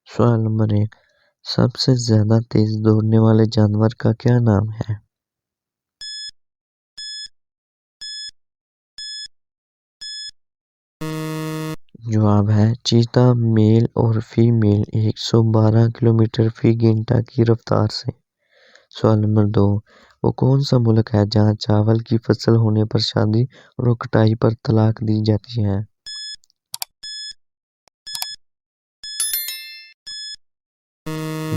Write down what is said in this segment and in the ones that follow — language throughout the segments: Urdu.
سوال نمبر 1، سب سے زیادہ تیز دوڑنے والے جانور کا کیا نام ہے؟ جواب ہے چیتا۔ میل اور فیمیل 112 کلومیٹر فی گھنٹہ کی رفتار سے۔ سوال نمبر 2، وہ کون سا ملک ہے جہاں چاول کی فصل ہونے پر شادی اور کٹائی پر طلاق دی جاتی ہے؟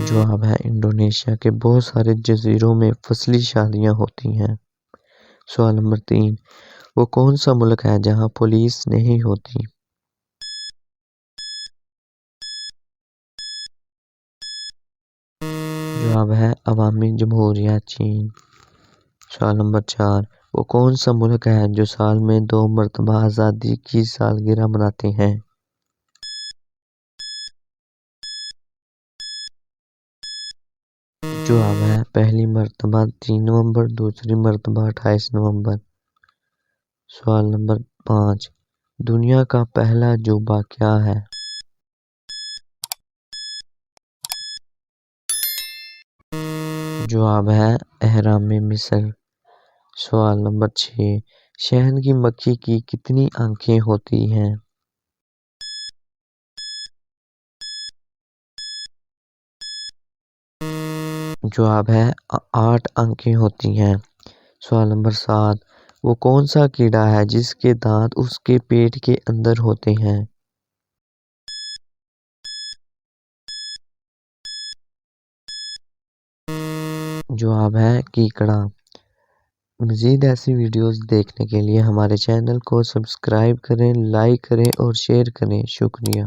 جواب ہے انڈونیشیا کے بہت سارے جزیروں میں فصلی شادیاں ہوتی ہیں۔ سوال نمبر 3، وہ کون سا ملک ہے جہاں پولیس نہیں ہوتی؟ جواب ہے عوامی جمہوریہ چین۔ سوال نمبر 4، وہ کون سا ملک ہے جو سال میں 2 مرتبہ آزادی کی سالگرہ مناتے ہیں؟ جواب ہے پہلی مرتبہ 3 نومبر، دوسری مرتبہ 28 نومبر۔ سوال نمبر 5، دنیا کا پہلا عجوبہ کیا ہے؟ جواب ہے اہرام مصر۔ سوال نمبر 6، شہد کی مکھی کی کتنی آنکھیں ہوتی ہیں؟ جواب ہے 8 آنکھیں ہوتی ہیں۔ سوال نمبر 7، وہ کون سا کیڑا ہے جس کے دانت اس کے پیٹ کے اندر ہوتے ہیں؟ جواب ہے کیکڑا۔ مزید ایسی ویڈیوز دیکھنے کے لیے ہمارے چینل کو سبسکرائب کریں، لائک کریں اور شیئر کریں۔ شکریہ۔